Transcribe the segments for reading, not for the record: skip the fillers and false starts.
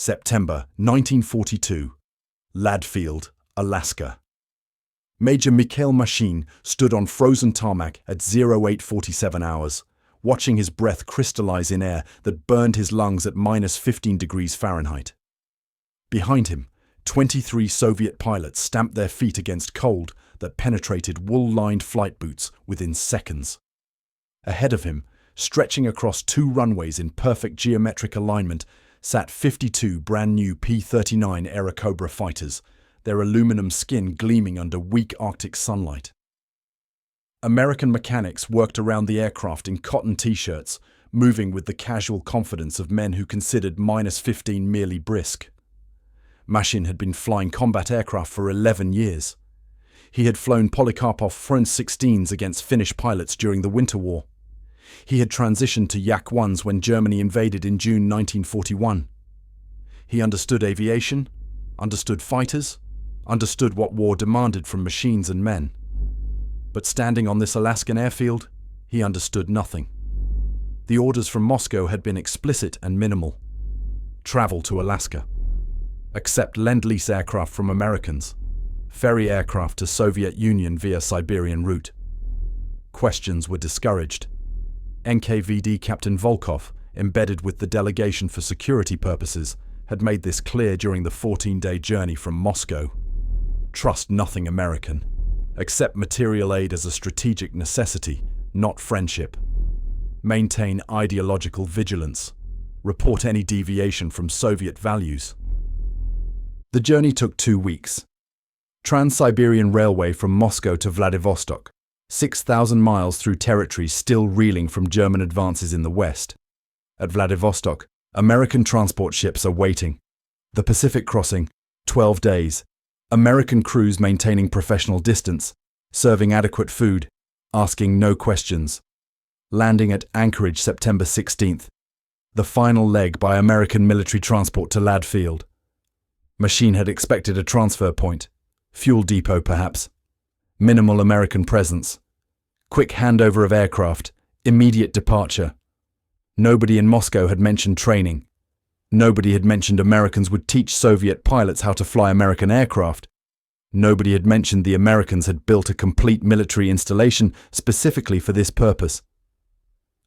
September 1942. Ladfield, Alaska. Major Mikhail Machin stood on frozen tarmac at 0847 hours, watching his breath crystallize in air that burned his lungs at -15 degrees Fahrenheit. Behind him, 23 Soviet pilots stamped their feet against cold that penetrated wool-lined flight boots within seconds. Ahead of him, stretching across 2 runways in perfect geometric alignment, sat 52 brand-new P-39 Airacobra fighters, their aluminum skin gleaming under weak Arctic sunlight. American mechanics worked around the aircraft in cotton t-shirts, moving with the casual confidence of men who considered -15 merely brisk. Machin had been flying combat aircraft for 11 years. He had flown Polikarpov I-16s against Finnish pilots during the Winter War. He had transitioned to Yak-1s when Germany invaded in June 1941. He understood aviation, understood fighters, understood what war demanded from machines and men. But standing on this Alaskan airfield, he understood nothing. The orders from Moscow had been explicit and minimal. Travel to Alaska. Accept Lend-Lease aircraft from Americans. Ferry aircraft to Soviet Union via Siberian route. Questions were discouraged. NKVD Captain Volkov, embedded with the delegation for security purposes, had made this clear during the 14-day journey from Moscow. Trust nothing American. Accept material aid as a strategic necessity, not friendship. Maintain ideological vigilance. Report any deviation from Soviet values. The journey took 2 weeks. Trans-Siberian Railway from Moscow to Vladivostok, 6,000 miles through territory still reeling from German advances in the west. At Vladivostok, American transport ships are waiting. The Pacific crossing, 12 days. American crews maintaining professional distance, serving adequate food, asking no questions. Landing at Anchorage September 16th. The final leg by American military transport to Ladfield. Machin had expected a transfer point. Fuel depot perhaps. Minimal American presence. Quick handover of aircraft. Immediate departure. Nobody in Moscow had mentioned training. Nobody had mentioned Americans would teach Soviet pilots how to fly American aircraft. Nobody had mentioned the Americans had built a complete military installation specifically for this purpose.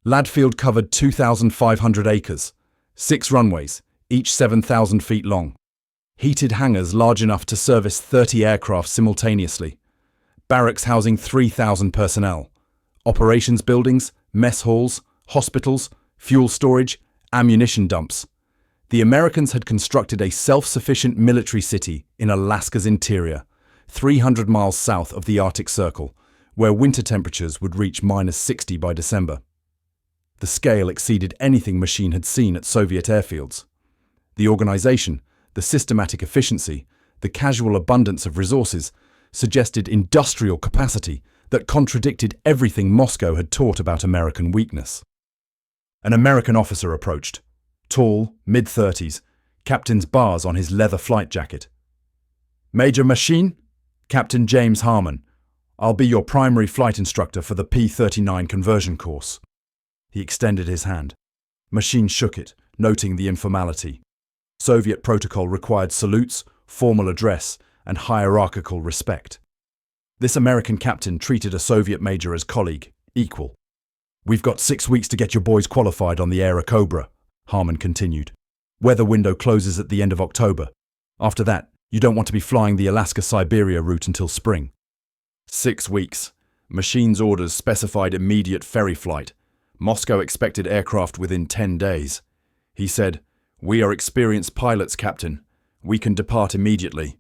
Ladfield covered 2,500 acres, 6 runways, each 7,000 feet long. Heated hangars large enough to service 30 aircraft simultaneously. Barracks housing 3,000 personnel. Operations buildings, mess halls, hospitals, fuel storage, ammunition dumps. The Americans had constructed a self-sufficient military city in Alaska's interior, 300 miles south of the Arctic Circle, where winter temperatures would reach -60 by December. The scale exceeded anything Machin had seen at Soviet airfields. The organization, the systematic efficiency, the casual abundance of resources suggested industrial capacity that contradicted everything Moscow had taught about American weakness. An American officer approached. Tall, mid-30s, captain's bars on his leather flight jacket. "Major Machin? Captain James Harmon. I'll be your primary flight instructor for the P-39 conversion course." He extended his hand. Machin shook it, noting the informality. Soviet protocol required salutes, formal address, and hierarchical respect. This American captain treated a Soviet major as colleague, equal. "We've got 6 weeks to get your boys qualified on the Airacobra," Harmon continued. "Weather window closes at the end of October. After that, you don't want to be flying the Alaska-Siberia route until spring." 6 weeks. Machin's orders specified immediate ferry flight. Moscow expected aircraft within 10 days. He said, "We are experienced pilots, Captain. We can depart immediately."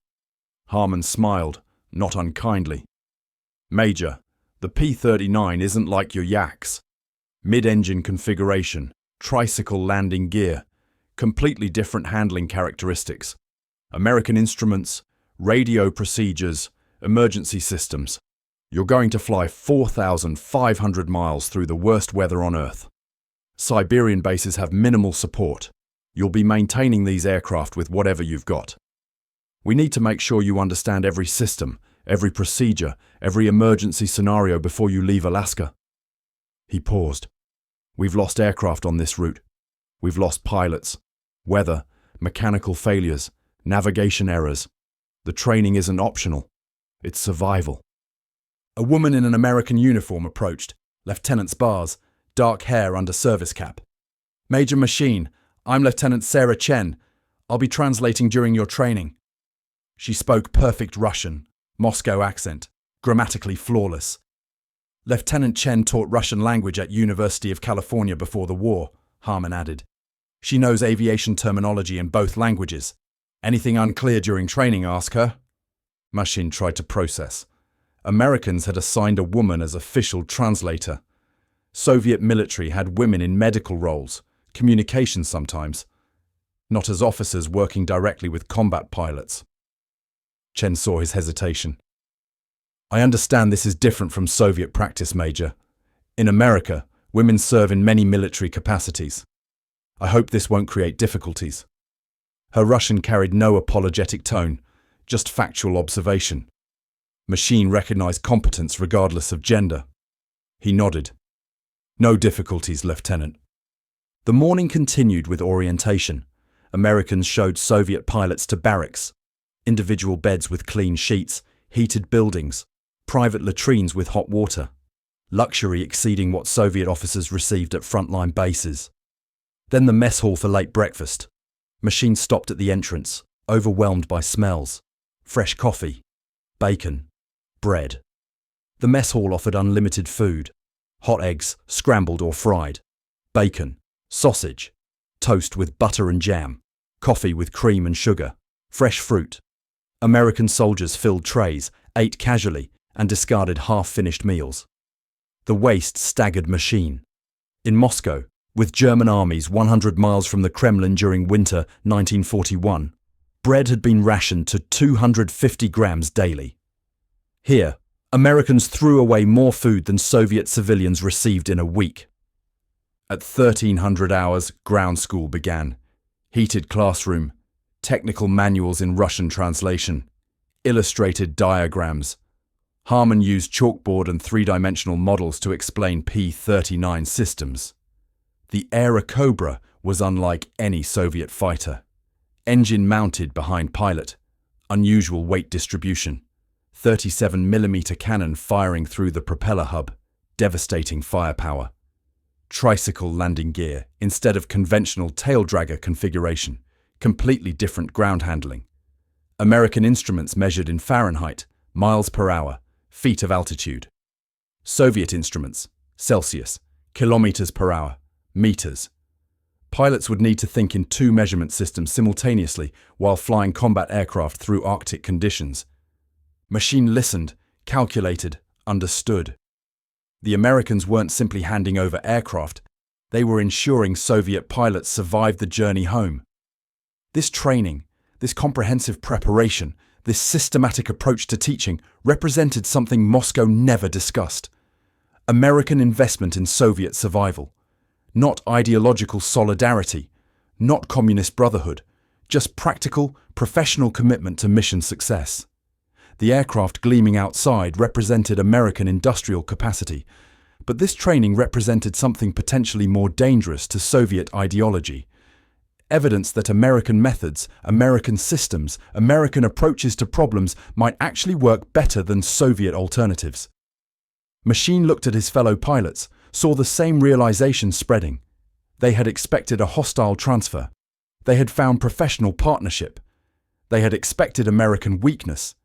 Harmon smiled, not unkindly. "Major, the P-39 isn't like your Yaks. Mid-engine configuration, tricycle landing gear, completely different handling characteristics. American instruments, radio procedures, emergency systems. You're going to fly 4,500 miles through the worst weather on Earth. Siberian bases have minimal support. You'll be maintaining these aircraft with whatever you've got. We need to make sure you understand every system, every procedure, every emergency scenario before you leave Alaska." He paused. "We've lost aircraft on this route. We've lost pilots. Weather, mechanical failures, navigation errors. The training isn't optional. It's survival. A woman in an American uniform approached, Lieutenant's bars, dark hair under service cap. "Major Machin, I'm Lieutenant Sarah Chen. I'll be translating during your training." She spoke perfect Russian, Moscow accent, grammatically flawless. Lieutenant Chen taught Russian language at University of California before the war, Harmon added. She knows aviation terminology in both languages. Anything unclear during training, ask her. Machin tried to process. Americans had assigned a woman as official translator. Soviet military had women in medical roles, communications sometimes, not as officers working directly with combat pilots. Chen saw his hesitation. "I understand this is different from Soviet practice, Major. In America, women serve in many military capacities. I hope this won't create difficulties." Her Russian carried no apologetic tone, just factual observation. Machin recognized competence regardless of gender. He nodded. "No difficulties, Lieutenant." The morning continued with orientation. Americans showed Soviet pilots to barracks, individual beds with clean sheets, heated buildings, private latrines with hot water, luxury exceeding what Soviet officers received at frontline bases. Then the mess hall for late breakfast. Machin stopped at the entrance, overwhelmed by smells. Fresh coffee, bacon, bread. The mess hall offered unlimited food. Hot eggs, scrambled or fried. Bacon, sausage, toast with butter and jam, coffee with cream and sugar, fresh fruit. American soldiers filled trays, ate casually, and discarded half-finished meals. The waste staggered Machin. In Moscow, with German armies 100 miles from the Kremlin during winter 1941, bread had been rationed to 250 grams daily. Here, Americans threw away more food than Soviet civilians received in a week. At 1300 hours, ground school began. Heated classroom, technical manuals in Russian translation, illustrated diagrams. Harmon used chalkboard and three-dimensional models to explain P-39 systems. The Airacobra was unlike any Soviet fighter. Engine mounted behind pilot, unusual weight distribution, 37mm cannon firing through the propeller hub, devastating firepower. Tricycle landing gear instead of conventional tail-dragger configuration, completely different ground handling. American instruments measured in Fahrenheit, miles per hour, feet of altitude. Soviet instruments, Celsius, kilometers per hour, meters. Pilots would need to think in two measurement systems simultaneously while flying combat aircraft through Arctic conditions. Machin listened, calculated, understood. The Americans weren't simply handing over aircraft, they were ensuring Soviet pilots survived the journey home. This training, this comprehensive preparation, this systematic approach to teaching represented something Moscow never discussed. American investment in Soviet survival. Not ideological solidarity, not communist brotherhood, just practical, professional commitment to mission success. The aircraft gleaming outside represented American industrial capacity, but this training represented something potentially more dangerous to Soviet ideology. Evidence that American methods, American systems, American approaches to problems might actually work better than Soviet alternatives. Machin looked at his fellow pilots, saw the same realization spreading. They had expected a hostile transfer. They had found professional partnership. They had expected American weakness.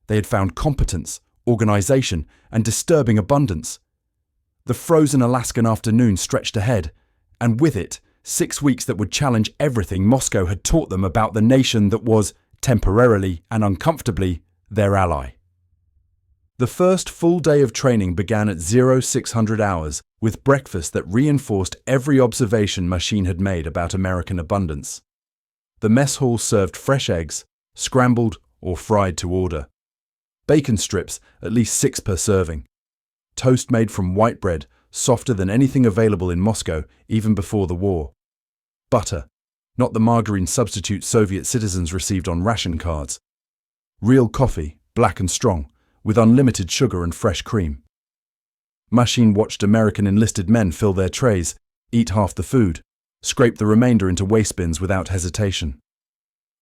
They had found competence, organization, and disturbing abundance. The frozen Alaskan afternoon stretched ahead, and with it, 6 weeks that would challenge everything Moscow had taught them about the nation that was, temporarily and uncomfortably, their ally. The first full day of training began at 0600 hours with breakfast that reinforced every observation Machin had made about American abundance. The mess hall served fresh eggs, scrambled or fried to order. Bacon strips, at least 6 per serving. Toast made from white bread, softer than anything available in Moscow even before the war. Butter, not the margarine substitute Soviet citizens received on ration cards. Real coffee, black and strong, with unlimited sugar and fresh cream. Machin watched American enlisted men fill their trays, eat half the food, scrape the remainder into waste bins without hesitation.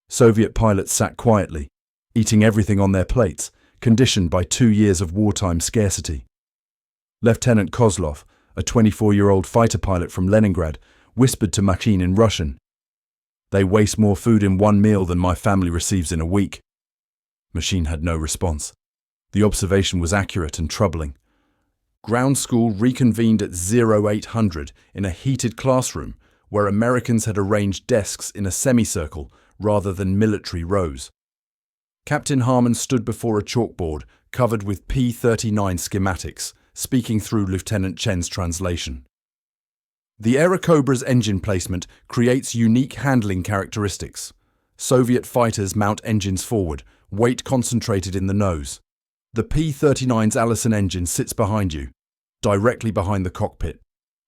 Soviet pilots sat quietly, eating everything on their plates, conditioned by 2 years of wartime scarcity. Lieutenant Kozlov, a 24-year-old fighter pilot from Leningrad, whispered to Machin in Russian, "They waste more food in one meal than my family receives in a week." Machin had no response. The observation was accurate and troubling. Ground school reconvened at 0800 in a heated classroom where Americans had arranged desks in a semicircle rather than military rows. Captain Harmon stood before a chalkboard covered with P-39 schematics, speaking through Lieutenant Chen's translation. The Airacobra's engine placement creates unique handling characteristics. Soviet fighters mount engines forward, weight concentrated in the nose. The P-39's Alaskan engine sits behind you, directly behind the cockpit.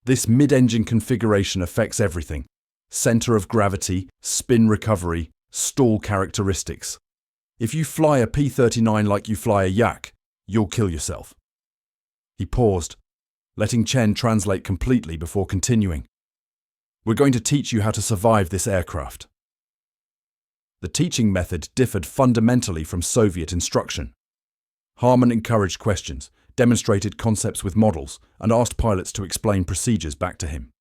This mid-engine configuration affects everything: center of gravity, spin recovery, stall characteristics. If you fly a P-39 like you fly a yak, you'll kill yourself. He paused, letting Chen translate completely before continuing. "We're going to teach you how to survive this aircraft." The teaching method differed fundamentally from Soviet instruction. Harmon encouraged questions, demonstrated concepts with models, and asked pilots to explain procedures back to him.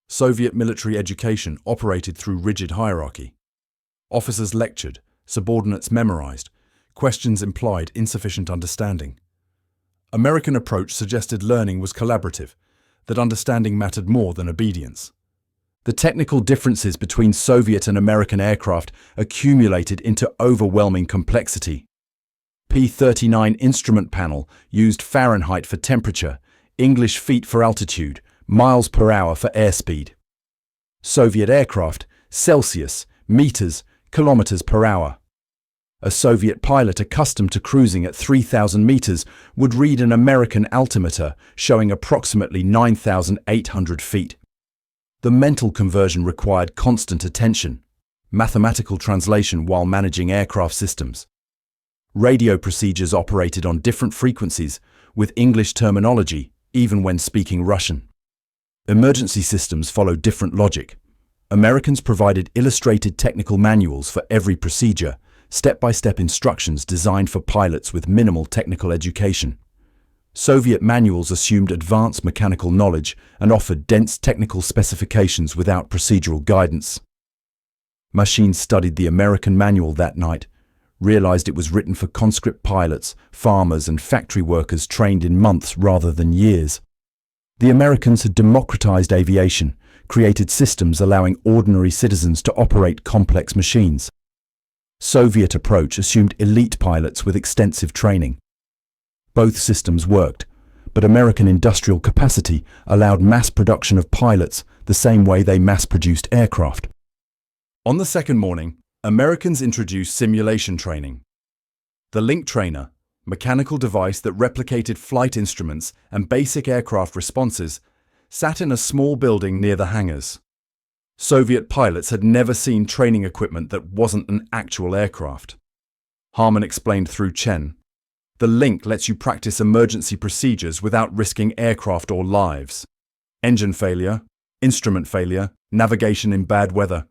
Soviet military education operated through rigid hierarchy. Officers lectured, subordinates memorized, questions implied insufficient understanding. American approach suggested learning was collaborative, that understanding mattered more than obedience. The technical differences between Soviet and American aircraft accumulated into overwhelming complexity. P-39 instrument panel used Fahrenheit for temperature, English feet for altitude, miles per hour for airspeed. Soviet aircraft, Celsius, meters, kilometers per hour. A Soviet pilot accustomed to cruising at 3,000 meters would read an American altimeter showing approximately 9,800 feet. The mental conversion required constant attention, mathematical translation while managing aircraft systems. Radio procedures operated on different frequencies, with English terminology, even when speaking Russian. Emergency systems followed different logic. Americans provided illustrated technical manuals for every procedure, step-by-step instructions designed for pilots with minimal technical education. Soviet manuals assumed advanced mechanical knowledge and offered dense technical specifications without procedural guidance. Machin studied the American manual that night, realized it was written for conscript pilots, farmers, and factory workers trained in months rather than years. The Americans had democratized aviation, created systems allowing ordinary citizens to operate complex machines. Soviet approach assumed elite pilots with extensive training. Both systems worked, but American industrial capacity allowed mass production of pilots the same way they mass-produced aircraft. On the second morning, Americans introduced simulation training. The Link Trainer, mechanical device that replicated flight instruments and basic aircraft responses, sat in a small building near the hangars. Soviet pilots had never seen training equipment that wasn't an actual aircraft. Harmon explained through Chen, "The Link lets you practice emergency procedures without risking aircraft or lives. Engine failure, instrument failure, navigation in bad weather.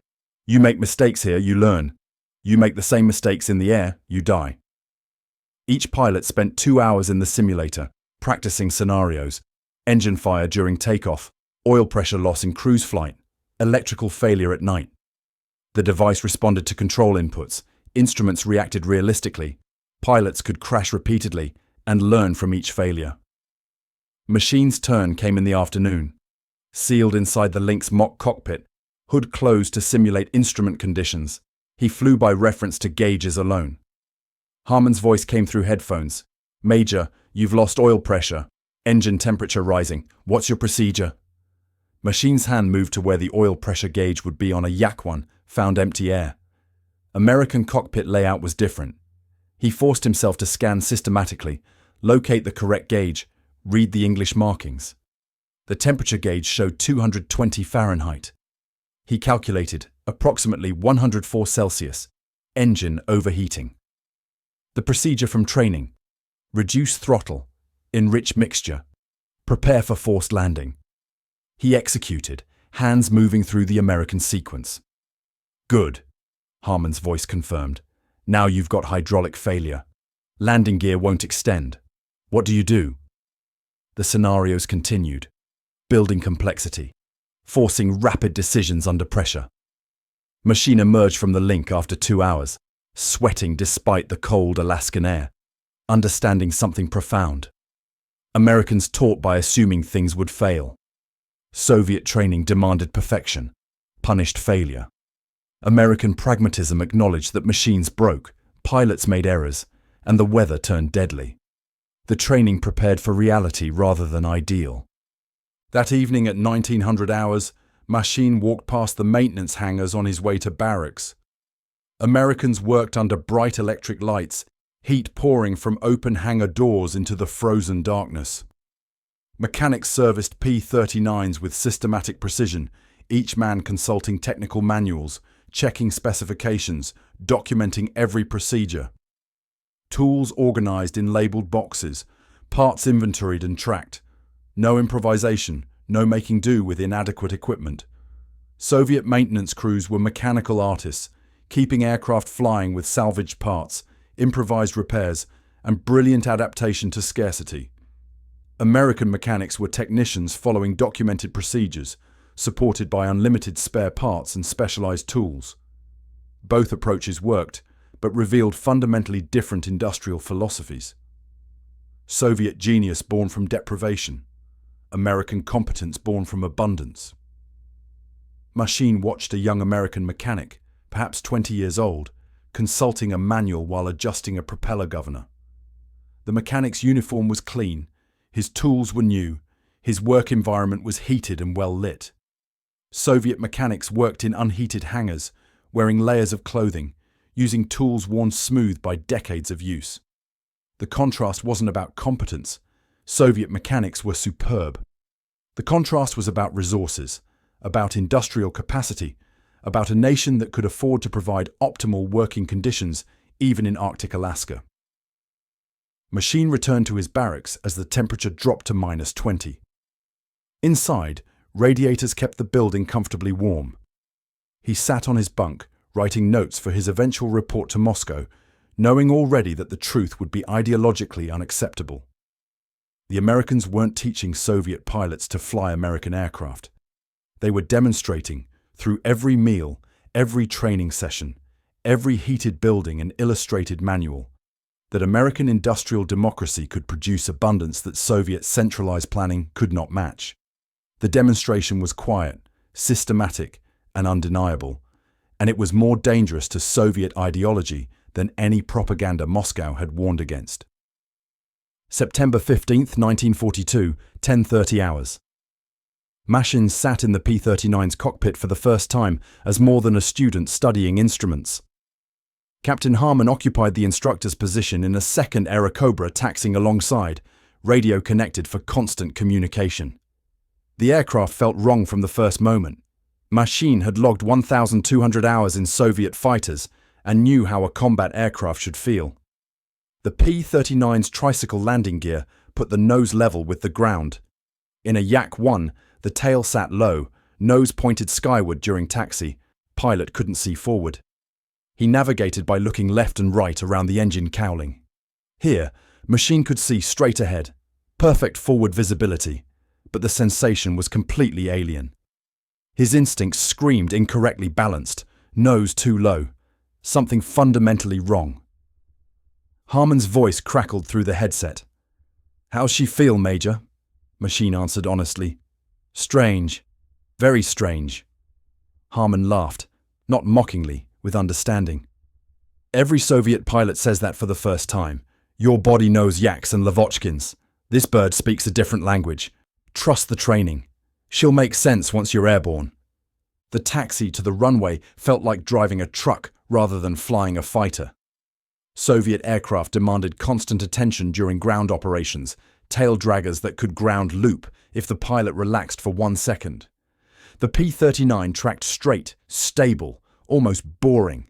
You make mistakes here, you learn. You make the same mistakes in the air, you die." Each pilot spent 2 hours in the simulator, practicing scenarios: engine fire during takeoff, oil pressure loss in cruise flight, electrical failure at night. The device responded to control inputs, instruments reacted realistically, pilots could crash repeatedly and learn from each failure. Machin's turn came in the afternoon. Sealed inside the Link's mock cockpit, hood closed to simulate instrument conditions, he flew by reference to gauges alone. Harmon's voice came through headphones. "Major, you've lost oil pressure. Engine temperature rising. What's your procedure?" Machin's hand moved to where the oil pressure gauge would be on a Yak 1, found empty air. American cockpit layout was different. He forced himself to scan systematically, locate the correct gauge, read the English markings. The temperature gauge showed 220 Fahrenheit. He calculated approximately 104 Celsius, engine overheating. The procedure from training: reduce throttle, enrich mixture, prepare for forced landing. He executed, hands moving through the American sequence. "Good. Harmon's voice confirmed. Now you've got hydraulic failure. Landing gear won't extend. What do you do? The scenarios continued, building complexity, forcing rapid decisions under pressure. Machin emerged from the link after 2 hours, sweating despite the cold Alaskan air, understanding something profound. Americans taught by assuming things would fail. Soviet training demanded perfection, punished failure. American pragmatism acknowledged that machines broke, pilots made errors, and the weather turned deadly. The training prepared for reality rather than ideal. That evening at 1900 hours, Machin walked past the maintenance hangars on his way to barracks. Americans worked under bright electric lights, heat pouring from open hangar doors into the frozen darkness. Mechanics serviced P-39s with systematic precision, each man consulting technical manuals, checking specifications, documenting every procedure. Tools organized in labeled boxes, parts inventoried and tracked. No improvisation, no making do with inadequate equipment. Soviet maintenance crews were mechanical artists, keeping aircraft flying with salvaged parts, improvised repairs, and brilliant adaptation to scarcity. American mechanics were technicians following documented procedures, supported by unlimited spare parts and specialized tools. Both approaches worked, but revealed fundamentally different industrial philosophies. Soviet genius born from deprivation, American competence born from abundance. Machin watched a young American mechanic, perhaps 20 years old, consulting a manual while adjusting a propeller governor. The mechanic's uniform was clean, his tools were new, his work environment was heated and well lit. Soviet mechanics worked in unheated hangars, wearing layers of clothing, using tools worn smooth by decades of use. The contrast wasn't about competence. Soviet mechanics were superb. The contrast was about resources, about industrial capacity, about a nation that could afford to provide optimal working conditions even in Arctic Alaska. Machin returned to his barracks as the temperature dropped to -20. Inside, radiators kept the building comfortably warm. He sat on his bunk, writing notes for his eventual report to Moscow, knowing already that the truth would be ideologically unacceptable. The Americans weren't teaching Soviet pilots to fly American aircraft. They were demonstrating, through every meal, every training session, every heated building and illustrated manual, that American industrial democracy could produce abundance that Soviet centralized planning could not match. The demonstration was quiet, systematic, and undeniable, and it was more dangerous to Soviet ideology than any propaganda Moscow had warned against. September 15, 1942, 10:30 hours. Machin sat in the P-39's cockpit for the first time as more than a student studying instruments. Captain Harmon occupied the instructor's position in a second Airacobra taxiing alongside, radio connected for constant communication. The aircraft felt wrong from the first moment. Machin had logged 1,200 hours in Soviet fighters and knew how a combat aircraft should feel. The P-39's tricycle landing gear put the nose level with the ground. In a Yak-1, the tail sat low, nose pointed skyward during taxi. Pilot couldn't see forward. He navigated by looking left and right around the engine cowling. Here, Machin could see straight ahead. Perfect forward visibility, but the sensation was completely alien. His instincts screamed incorrectly balanced, nose too low, something fundamentally wrong. Harmon's voice crackled through the headset. "How's she feel, Major?" Machin answered honestly. "Strange. Very strange." Harmon laughed, not mockingly, with understanding. "Every Soviet pilot says that for the first time. Your body knows yaks and lavochkins. This bird speaks a different language. Trust the training. She'll make sense once you're airborne." The taxi to the runway felt like driving a truck rather than flying a fighter. Soviet aircraft demanded constant attention during ground operations, tail draggers that could ground loop if the pilot relaxed for 1 second. The P-39 tracked straight, stable, almost boring.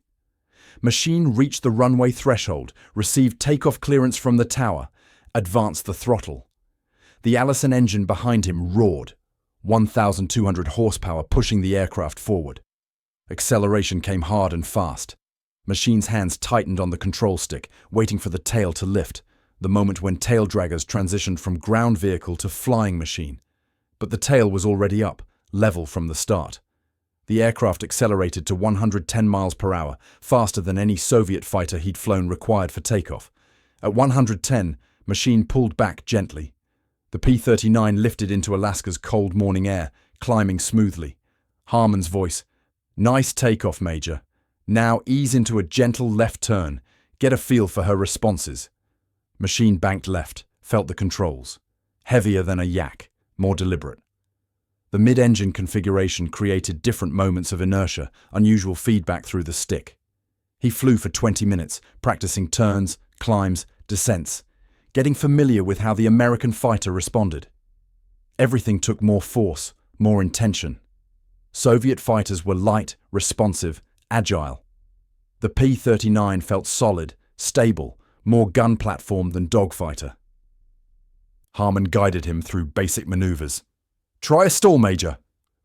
Machin reached the runway threshold, received takeoff clearance from the tower, advanced the throttle. The Alaskan engine behind him roared, 1,200 horsepower pushing the aircraft forward. Acceleration came hard and fast. Machine's hands tightened on the control stick, waiting for the tail to lift, the moment when tail draggers transitioned from ground vehicle to flying machine. But the tail was already up, level from the start. The aircraft accelerated to 110 miles per hour, faster than any Soviet fighter he'd flown required for takeoff. At 110, Machine pulled back gently. The P-39 lifted into Alaska's cold morning air, climbing smoothly. Harmon's voice, "Nice takeoff, Major. Now ease into a gentle left turn. Get a feel for her responses." Machine banked left, felt the controls. Heavier than a yak, more deliberate. The mid-engine configuration created different moments of inertia, unusual feedback through the stick. He flew for 20 minutes, practicing turns, climbs, descents, getting familiar with how the American fighter responded. Everything took more force, more intention. Soviet fighters were light, responsive, agile. The P-39 felt solid, stable, more gun platform than dogfighter. Harmon guided him through basic maneuvers. "Try a stall, Major.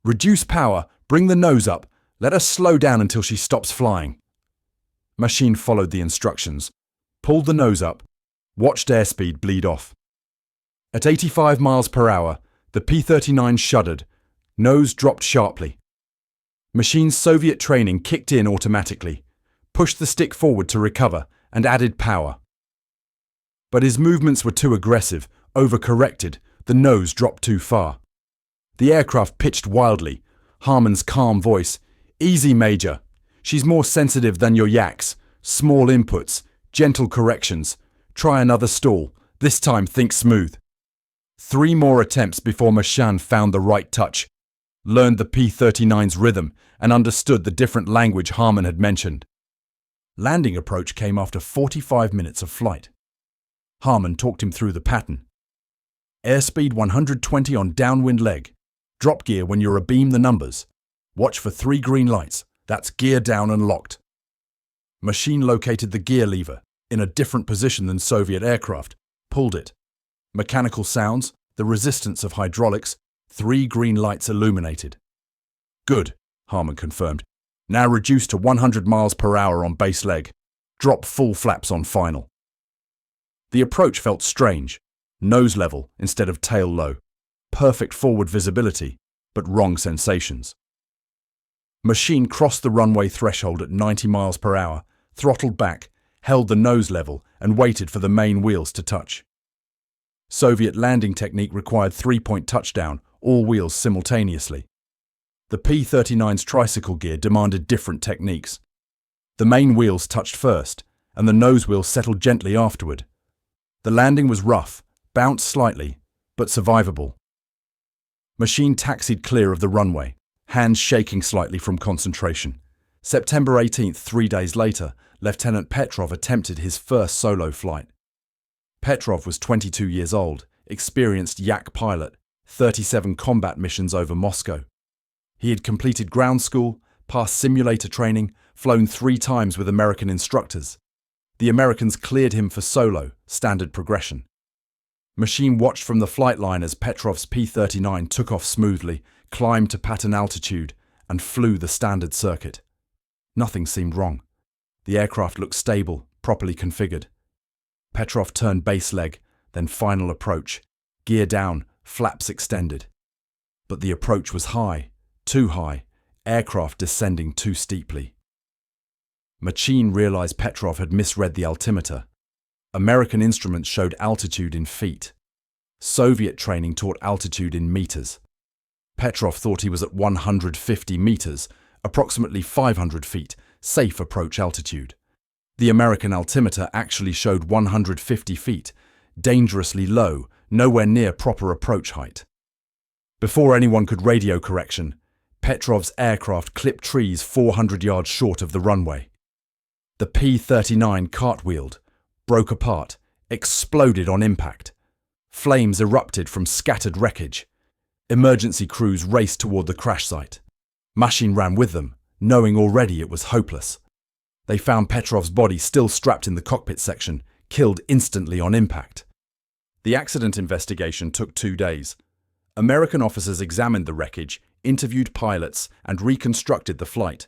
Reduce power, bring the nose up, let her slow down until she stops flying." Machine followed the instructions, pulled the nose up, watched airspeed bleed off. At 85 miles per hour, the P-39 shuddered, nose dropped sharply. Machine's Soviet training kicked in automatically, pushed the stick forward to recover, and added power. But his movements were too aggressive, overcorrected, the nose dropped too far. The aircraft pitched wildly. Harmon's calm voice, "Easy, Major. She's more sensitive than your yaks. Small inputs, gentle corrections. Try another stall. This time think smooth." 3 more attempts before Machin found the right touch, learned the P-39's rhythm, and understood the different language Harmon had mentioned. Landing approach came after 45 minutes of flight. Harmon talked him through the pattern. Airspeed 120 on downwind leg. Drop gear when you're abeam the numbers. Watch for 3 green lights. That's gear down and locked. Machine located the gear lever, in a different position than Soviet aircraft, pulled it. Mechanical sounds, the resistance of hydraulics, 3 green lights illuminated. "Good," Harmon confirmed. "Now reduce to 100 miles per hour on base leg. Drop full flaps on final." The approach felt strange. Nose level instead of tail low. Perfect forward visibility, but wrong sensations. Machine crossed the runway threshold at 90 miles per hour, throttled back, held the nose level, and waited for the main wheels to touch. Soviet landing technique required 3-point touchdown, all wheels simultaneously. The P-39's tricycle gear demanded different techniques. The main wheels touched first, and the nose wheel settled gently afterward. The landing was rough, bounced slightly, but survivable. Machine taxied clear of the runway, hands shaking slightly from concentration. September 18th, 3 days later, Lieutenant Petrov attempted his first solo flight. Petrov was 22 years old, experienced Yak pilot, 37 combat missions over Moscow. He had completed ground school, passed simulator training, flown 3 times with American instructors. The Americans cleared him for solo, standard progression. Machine watched from the flight line as Petrov's P-39 took off smoothly, climbed to pattern altitude, and flew the standard circuit. Nothing seemed wrong. The aircraft looked stable, properly configured. Petrov turned base leg, then final approach. Gear down, flaps extended. But the approach was high, too high, aircraft descending too steeply. Machin realized Petrov had misread the altimeter. American instruments showed altitude in feet. Soviet training taught altitude in meters. Petrov thought he was at 150 meters, approximately 500 feet, safe approach altitude. The American altimeter actually showed 150 feet, dangerously low, nowhere near proper approach height. Before anyone could radio correction, Petrov's aircraft clipped trees 400 yards short of the runway. The P-39 cartwheeled, broke apart, exploded on impact. Flames erupted from scattered wreckage. Emergency crews raced toward the crash site. Machin ran with them, knowing already it was hopeless. They found Petrov's body still strapped in the cockpit section, killed instantly on impact. The accident investigation took 2 days. American officers examined the wreckage, interviewed pilots, and reconstructed the flight.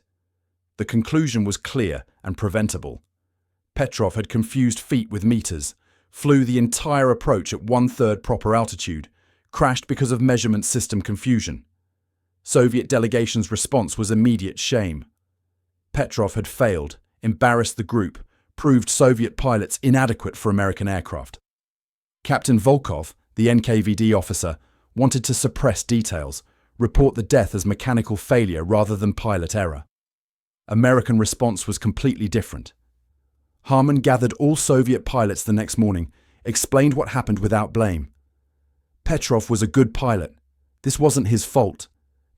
The conclusion was clear and preventable. Petrov had confused feet with meters, flew the entire approach at 1/3 proper altitude, crashed because of measurement system confusion. Soviet delegation's response was immediate shame. Petrov had failed, embarrassed the group, proved Soviet pilots inadequate for American aircraft. Captain Volkov, the NKVD officer, wanted to suppress details, report the death as mechanical failure rather than pilot error. American response was completely different. Harman gathered all Soviet pilots the next morning, explained what happened without blame. Petrov was a good pilot. This wasn't his fault.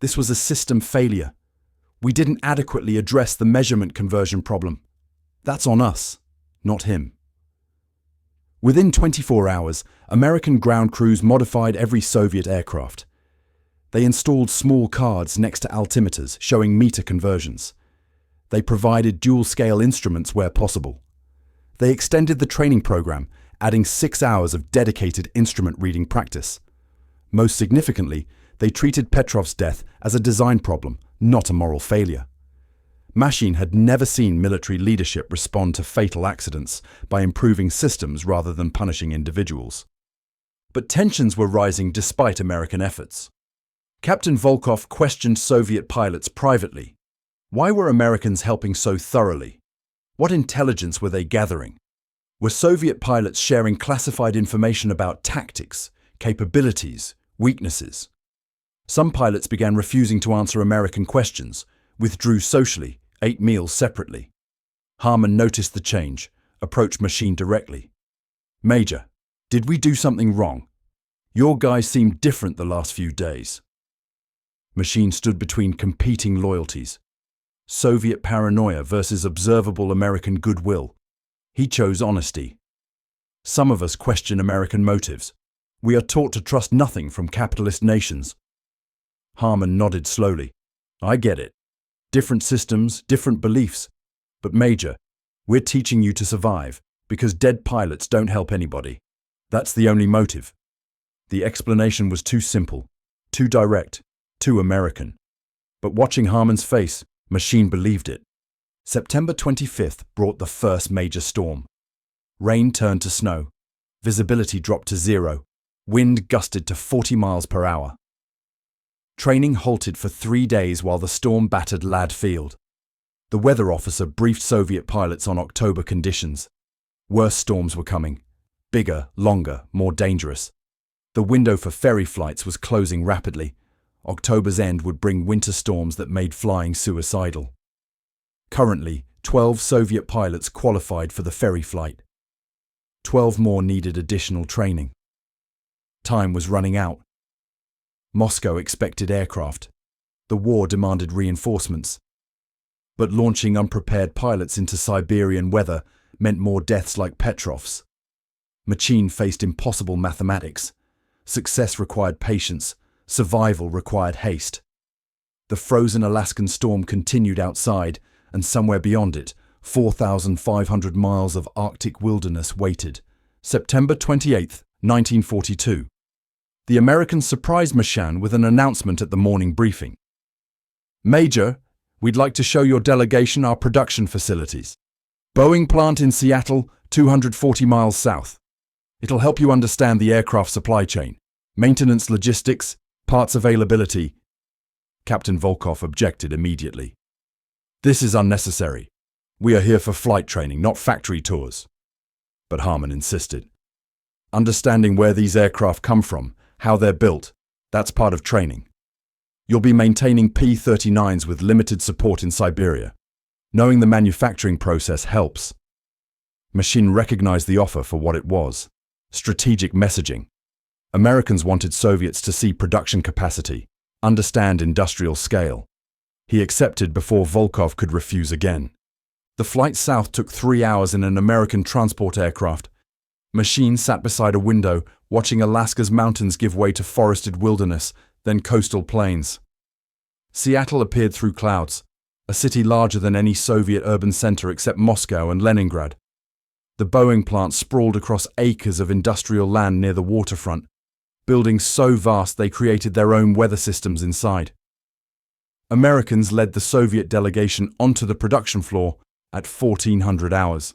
This was a system failure. We didn't adequately address the measurement conversion problem. That's on us, not him. Within 24 hours, American ground crews modified every Soviet aircraft. They installed small cards next to altimeters showing meter conversions. They provided dual-scale instruments where possible. They extended the training program, adding 6 hours of dedicated instrument reading practice. Most significantly, they treated Petrov's death as a design problem, not a moral failure. Machin had never seen military leadership respond to fatal accidents by improving systems rather than punishing individuals. But tensions were rising despite American efforts. Captain Volkov questioned Soviet pilots privately. Why were Americans helping so thoroughly? What intelligence were they gathering? Were Soviet pilots sharing classified information about tactics, capabilities, weaknesses? Some pilots began refusing to answer American questions, withdrew socially, ate meals separately. Harman noticed the change, approached Machin directly. "Major, did we do something wrong? Your guys seemed different the last few days." Machin stood between competing loyalties. Soviet paranoia versus observable American goodwill. He chose honesty. Some of us question American motives. We are taught to trust nothing from capitalist nations. Harman nodded slowly. "I get it. Different systems, different beliefs. But Major, we're teaching you to survive, because dead pilots don't help anybody. That's the only motive." The explanation was too simple, too direct, too American. But watching Harman's face, Machin believed it. September 25th brought the first major storm. Rain turned to snow. Visibility dropped to 0. Wind gusted to 40 miles per hour. Training halted for 3 days while the storm battered Lend-Lease. The weather officer briefed Soviet pilots on October conditions. Worse storms were coming. Bigger, longer, more dangerous. The window for ferry flights was closing rapidly. October's end would bring winter storms that made flying suicidal. Currently, 12 Soviet pilots qualified for the ferry flight. 12 more needed additional training. Time was running out. Moscow expected aircraft. The war demanded reinforcements. But launching unprepared pilots into Siberian weather meant more deaths like Petrov's. Machin faced impossible mathematics. Success required patience. Survival required haste. The frozen Alaskan storm continued outside, and somewhere beyond it, 4,500 miles of Arctic wilderness waited. September 28, 1942. The Americans surprised Machin with an announcement at the morning briefing. "Major, we'd like to show your delegation our production facilities. Boeing plant in Seattle, 240 miles south. It'll help you understand the aircraft supply chain, maintenance logistics, parts availability." Captain Volkov objected immediately. "This is unnecessary. We are here for flight training, not factory tours." But Harman insisted. "Understanding where these aircraft come from, how they're built, that's part of training. You'll be maintaining P-39s with limited support in Siberia. Knowing the manufacturing process helps." Machin recognized the offer for what it was: strategic messaging. Americans wanted Soviets to see production capacity, understand industrial scale. He accepted before Volkov could refuse again. The flight south took 3 hours in an American transport aircraft. Machin sat beside a window, watching Alaska's mountains give way to forested wilderness, then coastal plains. Seattle appeared through clouds, a city larger than any Soviet urban center except Moscow and Leningrad. The Boeing plant sprawled across acres of industrial land near the waterfront, buildings so vast they created their own weather systems inside. Americans led the Soviet delegation onto the production floor at 1400 hours.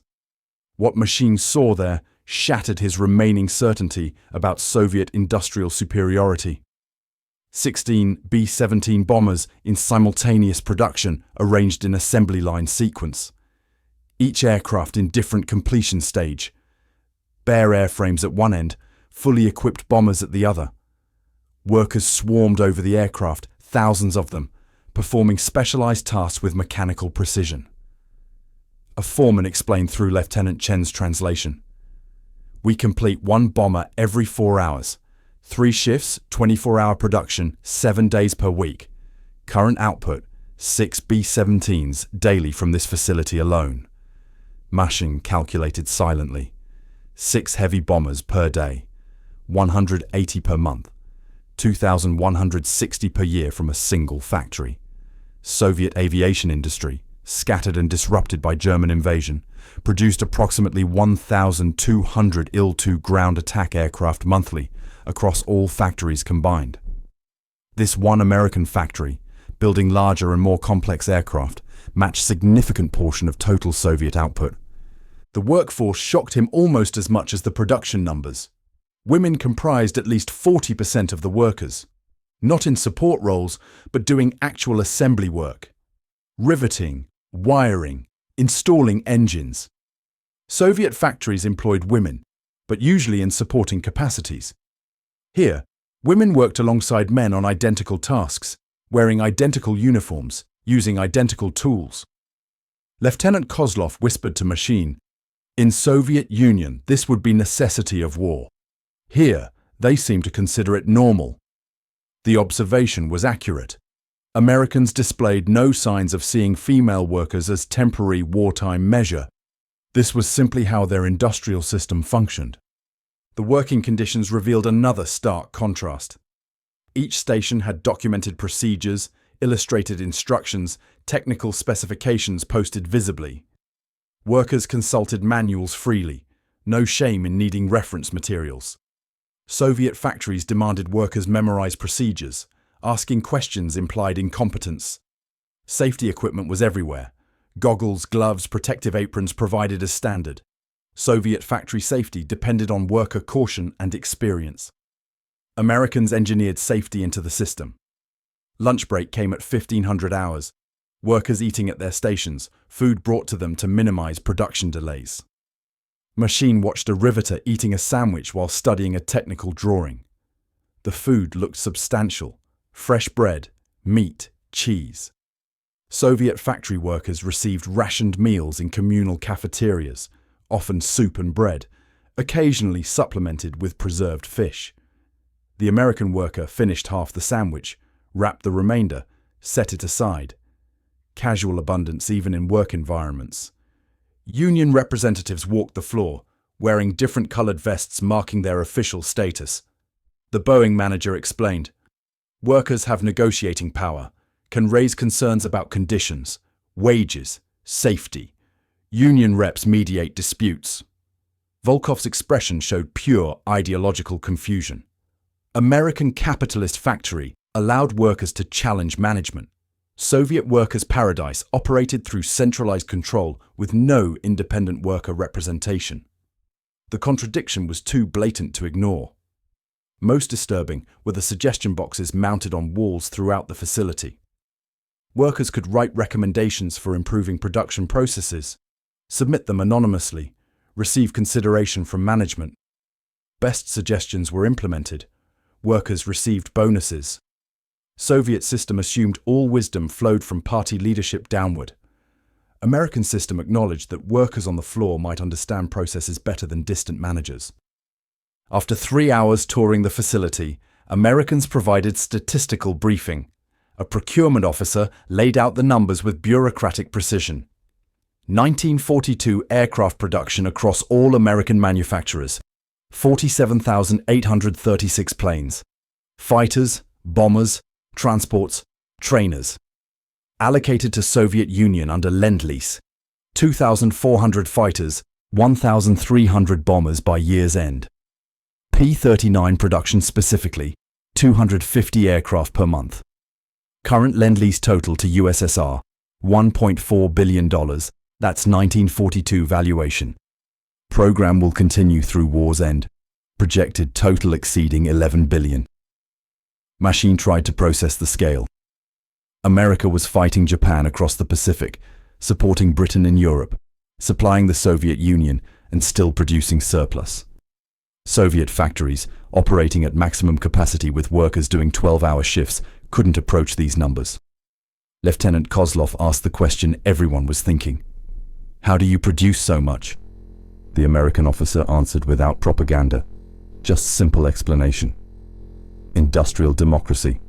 What Machin saw there shattered his remaining certainty about Soviet industrial superiority. 16 B-17 bombers in simultaneous production arranged in assembly line sequence. Each aircraft in different completion stage. Bare airframes at one end, fully equipped bombers at the other. Workers swarmed over the aircraft, thousands of them, performing specialized tasks with mechanical precision. A foreman explained through Lieutenant Chen's translation. "We complete one bomber every 4 hours. 3 shifts, 24-hour production, 7 days per week. Current output, 6 B-17s daily from this facility alone." Machin calculated silently. 6 heavy bombers per day, 180 per month, 2,160 per year from a single factory. Soviet aviation industry, scattered and disrupted by German invasion, produced approximately 1,200 Il-2 ground attack aircraft monthly across all factories combined. This one American factory, building larger and more complex aircraft, matched a significant portion of total Soviet output. The workforce shocked him almost as much as the production numbers. Women comprised at least 40% of the workers, not in support roles, but doing actual assembly work. Riveting, wiring, installing engines. Soviet factories employed women, but usually in supporting capacities. Here, women worked alongside men on identical tasks, wearing identical uniforms, using identical tools. Lieutenant Kozlov whispered to Machin, "In Soviet Union, this would be necessity of war. Here, they seem to consider it normal." The observation was accurate. Americans displayed no signs of seeing female workers as temporary wartime measure. This was simply how their industrial system functioned. The working conditions revealed another stark contrast. Each station had documented procedures, illustrated instructions, technical specifications posted visibly. Workers consulted manuals freely, no shame in needing reference materials. Soviet factories demanded workers memorize procedures. Asking questions implied incompetence. Safety equipment was everywhere. Goggles, gloves, protective aprons provided as standard. Soviet factory safety depended on worker caution and experience. Americans engineered safety into the system. Lunch break came at 1500 hours. Workers eating at their stations, food brought to them to minimize production delays. Machin watched a riveter eating a sandwich while studying a technical drawing. The food looked substantial. Fresh bread, meat, cheese. Soviet factory workers received rationed meals in communal cafeterias, often soup and bread, occasionally supplemented with preserved fish. The American worker finished half the sandwich, wrapped the remainder, set it aside. Casual abundance even in work environments. Union representatives walked the floor, wearing different colored vests marking their official status. The Boeing manager explained, "Workers have negotiating power, can raise concerns about conditions, wages, safety. Union reps mediate disputes." Volkov's expression showed pure ideological confusion. American capitalist factory allowed workers to challenge management. Soviet workers' paradise operated through centralized control with no independent worker representation. The contradiction was too blatant to ignore. Most disturbing were the suggestion boxes mounted on walls throughout the facility. Workers could write recommendations for improving production processes, submit them anonymously, receive consideration from management. Best suggestions were implemented. Workers received bonuses. Soviet system assumed all wisdom flowed from party leadership downward. American system acknowledged that workers on the floor might understand processes better than distant managers. After 3 hours touring the facility, Americans provided statistical briefing. A procurement officer laid out the numbers with bureaucratic precision. 1942 aircraft production across all American manufacturers. 47,836 planes. Fighters, bombers, transports, trainers. Allocated to Soviet Union under Lend-Lease. 2,400 fighters, 1,300 bombers by year's end. P-39 production specifically, 250 aircraft per month. Current Lend-Lease total to USSR, $1.4 billion. That's 1942 valuation. Program will continue through war's end. Projected total exceeding $11 billion. Machin tried to process the scale. America was fighting Japan across the Pacific, supporting Britain in Europe, supplying the Soviet Union, and still producing surplus. Soviet factories, operating at maximum capacity with workers doing 12-hour shifts, couldn't approach these numbers. Lieutenant Kozlov asked the question everyone was thinking. How do you produce so much? The American officer answered without propaganda, just simple explanation. Industrial democracy.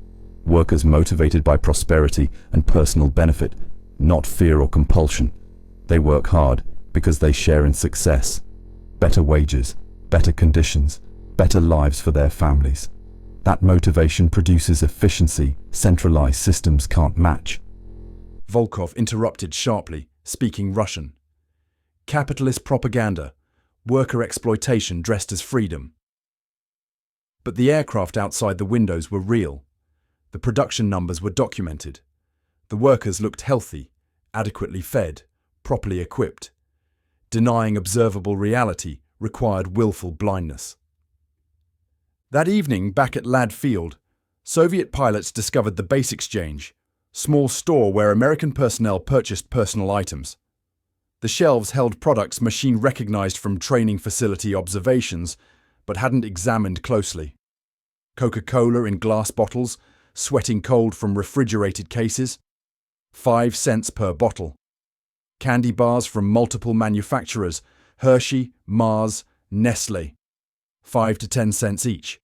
Workers motivated by prosperity and personal benefit, not fear or compulsion. They work hard because they share in success. Better wages, better conditions, better lives for their families. That motivation produces efficiency centralized systems can't match. Volkov interrupted sharply, speaking Russian. Capitalist propaganda, worker exploitation dressed as freedom. But the aircraft outside the windows were real. The production numbers were documented. The workers looked healthy, adequately fed, properly equipped. Denying observable reality required willful blindness. That evening, back at Lad Field, Soviet pilots discovered the base exchange, small store where American personnel purchased personal items. The shelves held products Machin recognized from training facility observations, but hadn't examined closely. Coca-Cola in glass bottles, sweating cold from refrigerated cases, 5 cents per bottle. Candy bars from multiple manufacturers, Hershey, Mars, Nestle, 5 to 10 cents each.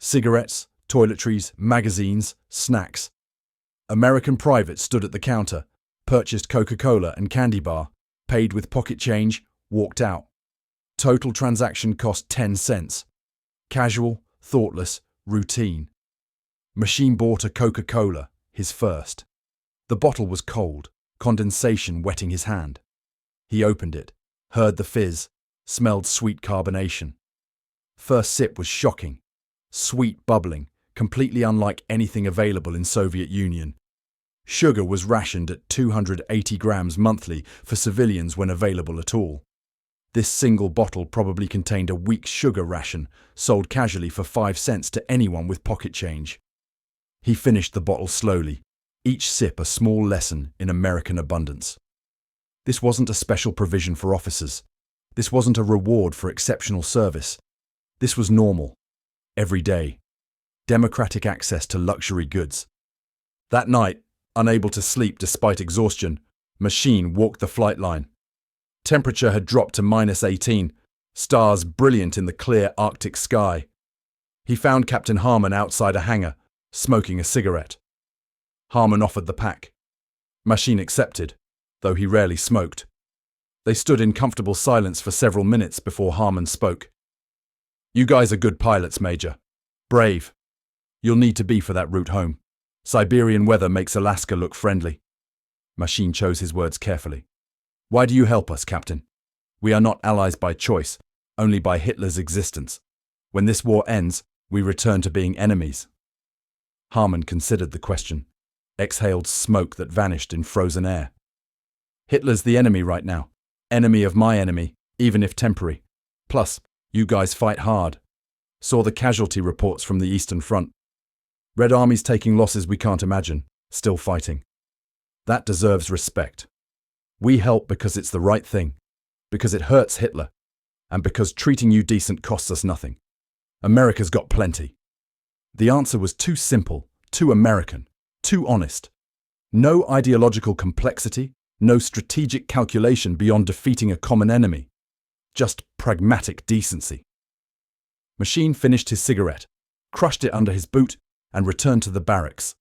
Cigarettes, toiletries, magazines, snacks. American privates stood at the counter, purchased Coca-Cola and candy bar, paid with pocket change, walked out. Total transaction cost 10 cents. Casual, thoughtless, routine. Machin bought a Coca-Cola, his first. The bottle was cold, condensation wetting his hand. He opened it, heard the fizz, smelled sweet carbonation. First sip was shocking. Sweet bubbling, completely unlike anything available in Soviet Union. Sugar was rationed at 280 grams monthly for civilians when available at all. This single bottle probably contained a week's sugar ration, sold casually for 5 cents to anyone with pocket change. He finished the bottle slowly, each sip a small lesson in American abundance. This wasn't a special provision for officers. This wasn't a reward for exceptional service. This was normal, every day. Democratic access to luxury goods. That night, unable to sleep despite exhaustion, Machin walked the flight line. Temperature had dropped to -18, stars brilliant in the clear Arctic sky. He found Captain Harmon outside a hangar, smoking a cigarette. Harmon offered the pack. Machin accepted, though he rarely smoked. They stood in comfortable silence for several minutes before Harmon spoke. "You guys are good pilots, Major. Brave. You'll need to be for that route home. Siberian weather makes Alaska look friendly." Machin chose his words carefully. "Why do you help us, Captain? We are not allies by choice, only by Hitler's existence. When this war ends, we return to being enemies." Harmon considered the question, exhaled smoke that vanished in frozen air. "Hitler's the enemy right now. Enemy of my enemy, even if temporary. Plus, you guys fight hard. Saw the casualty reports from the Eastern Front. Red Army's taking losses we can't imagine, still fighting. That deserves respect. We help because it's the right thing, because it hurts Hitler, and because treating you decent costs us nothing. America's got plenty." The answer was too simple, too American, too honest. No ideological complexity, no strategic calculation beyond defeating a common enemy. Just pragmatic decency. Machin finished his cigarette, crushed it under his boot, and returned to the barracks.